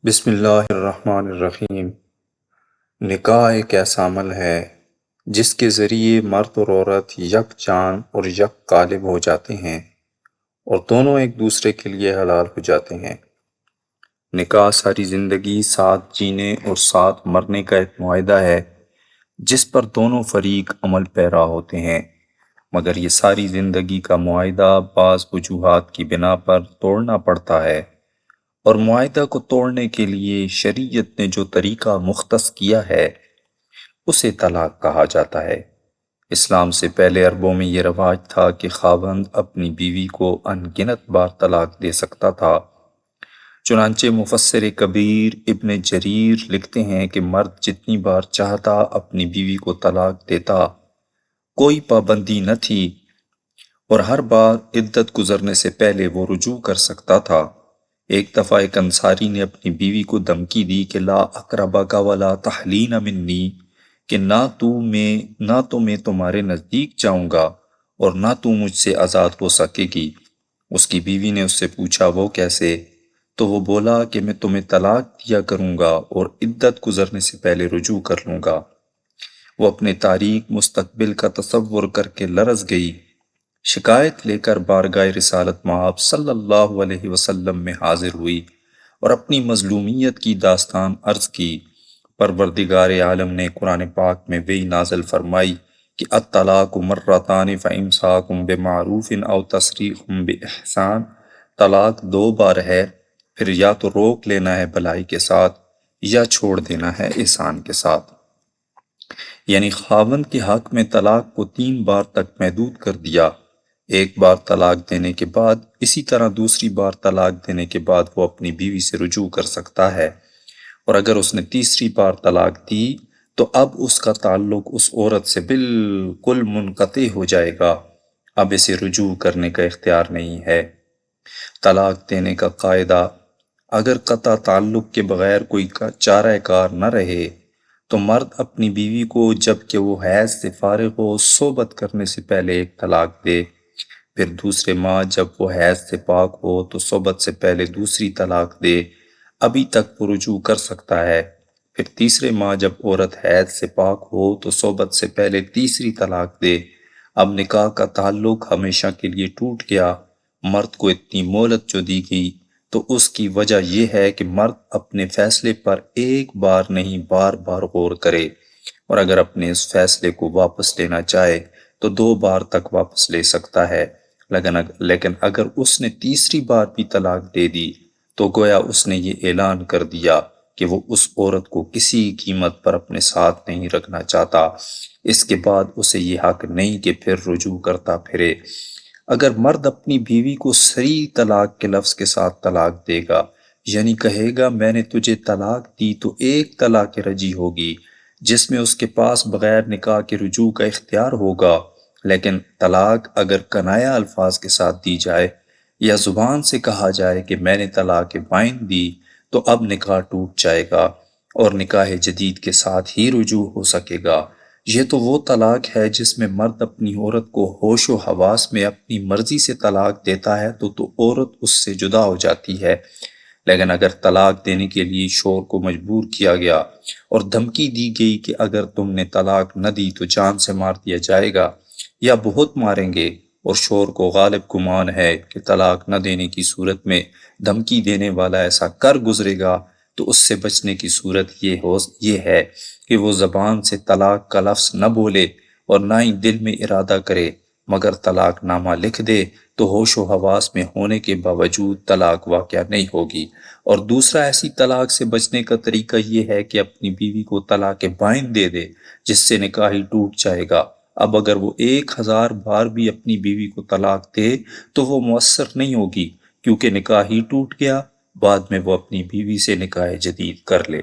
بسم اللہ الرحمن الرحیم۔ نکاح ایک ایسا عمل ہے جس کے ذریعے مرد اور عورت یک جان اور یک قالب ہو جاتے ہیں اور دونوں ایک دوسرے کے لیے حلال ہو جاتے ہیں۔ نکاح ساری زندگی ساتھ جینے اور ساتھ مرنے کا ایک معاہدہ ہے جس پر دونوں فریق عمل پیرا ہوتے ہیں، مگر یہ ساری زندگی کا معاہدہ بعض وجوہات کی بنا پر توڑنا پڑتا ہے، اور معاہدہ کو توڑنے کے لیے شریعت نے جو طریقہ مختص کیا ہے اسے طلاق کہا جاتا ہے۔ اسلام سے پہلے عربوں میں یہ رواج تھا کہ خاوند اپنی بیوی کو ان گنت بار طلاق دے سکتا تھا۔ چنانچہ مفسر کبیر ابن جریر لکھتے ہیں کہ مرد جتنی بار چاہتا اپنی بیوی کو طلاق دیتا، کوئی پابندی نہ تھی، اور ہر بار عدت گزرنے سے پہلے وہ رجوع کر سکتا تھا۔ ایک دفعہ ایک انصاری نے اپنی بیوی کو دھمکی دی کہ لا اقربک ولا تحلین منی، کہ نہ تو میں تمہارے نزدیک جاؤں گا اور نہ تو مجھ سے آزاد ہو سکے گی۔ اس کی بیوی نے اس سے پوچھا وہ کیسے؟ تو وہ بولا کہ میں تمہیں طلاق دیا کروں گا اور عدت گزرنے سے پہلے رجوع کر لوں گا۔ وہ اپنے تاریک مستقبل کا تصور کر کے لرز گئی، شکایت لے کر بارگاہ رسالت مآب صلی اللہ علیہ وسلم میں حاضر ہوئی اور اپنی مظلومیت کی داستان عرض کی۔ پروردگار عالم نے قرآن پاک میں وحی نازل فرمائی کہ الطلاق مرتان فامساک بمعروف او تسریح باحسان، طلاق دو بار ہے، پھر یا تو روک لینا ہے بھلائی کے ساتھ یا چھوڑ دینا ہے احسان کے ساتھ۔ یعنی خاوند کے حق میں طلاق کو 3 بار تک محدود کر دیا۔ ایک بار طلاق دینے کے بعد اسی طرح دوسری بار طلاق دینے کے بعد وہ اپنی بیوی سے رجوع کر سکتا ہے، اور اگر اس نے تیسری بار طلاق دی تو اب اس کا تعلق اس عورت سے بالکل منقطع ہو جائے گا، اب اسے رجوع کرنے کا اختیار نہیں ہے۔ طلاق دینے کا قاعدہ: اگر قطع تعلق کے بغیر کوئی چارہ کار نہ رہے تو مرد اپنی بیوی کو جب کہ وہ حیض سے فارغ ہو صحبت کرنے سے پہلے ایک طلاق دے، پھر دوسرے ماہ جب وہ حیض سے پاک ہو تو صحبت سے پہلے دوسری طلاق دے، ابھی تک وہ رجوع کر سکتا ہے۔ پھر تیسرے ماہ جب عورت حیض سے پاک ہو تو صحبت سے پہلے تیسری طلاق دے۔ اب نکاح کا تعلق ہمیشہ کے لیے ٹوٹ گیا۔ مرد کو اتنی مہلت جو دی گئی تو اس کی وجہ یہ ہے کہ مرد اپنے فیصلے پر ایک بار نہیں بار بار غور کرے، اور اگر اپنے اس فیصلے کو واپس لینا چاہے تو 2 بار تک واپس لے سکتا ہے، لیکن اگر اس نے تیسری بار بھی طلاق دے دی تو گویا اس نے یہ اعلان کر دیا کہ وہ اس عورت کو کسی قیمت پر اپنے ساتھ نہیں رکھنا چاہتا۔ اس کے بعد اسے یہ حق نہیں کہ پھر رجوع کرتا پھرے۔ اگر مرد اپنی بیوی کو صریح طلاق کے لفظ کے ساتھ طلاق دے گا، یعنی کہے گا میں نے تجھے طلاق دی، تو ایک طلاق رجعی ہوگی جس میں اس کے پاس بغیر نکاح کے رجوع کا اختیار ہوگا۔ لیکن طلاق اگر کنایہ الفاظ کے ساتھ دی جائے یا زبان سے کہا جائے کہ میں نے طلاق بائن دی، تو اب نکاح ٹوٹ جائے گا اور نکاح جدید کے ساتھ ہی رجوع ہو سکے گا۔ یہ تو وہ طلاق ہے جس میں مرد اپنی عورت کو ہوش و حواس میں اپنی مرضی سے طلاق دیتا ہے تو عورت اس سے جدا ہو جاتی ہے۔ لیکن اگر طلاق دینے کے لیے شوہر کو مجبور کیا گیا اور دھمکی دی گئی کہ اگر تم نے طلاق نہ دی تو جان سے مار دیا جائے گا یا بہت ماریں گے، اور شوہر کو غالب گمان ہے کہ طلاق نہ دینے کی صورت میں دھمکی دینے والا ایسا کر گزرے گا، تو اس سے بچنے کی صورت یہ ہے کہ وہ زبان سے طلاق کا لفظ نہ بولے اور نہ ہی دل میں ارادہ کرے، مگر طلاق نامہ لکھ دے تو ہوش و حواس میں ہونے کے باوجود طلاق واقع نہیں ہوگی۔ اور دوسرا ایسی طلاق سے بچنے کا طریقہ یہ ہے کہ اپنی بیوی کو طلاق بائن دے دے، جس سے نکاح ہی ٹوٹ جائے گا۔ اب اگر وہ 1000 بار بھی اپنی بیوی کو طلاق دے تو وہ مؤثر نہیں ہوگی، کیونکہ نکاح ہی ٹوٹ گیا، بعد میں وہ اپنی بیوی سے نکاح جدید کر لے۔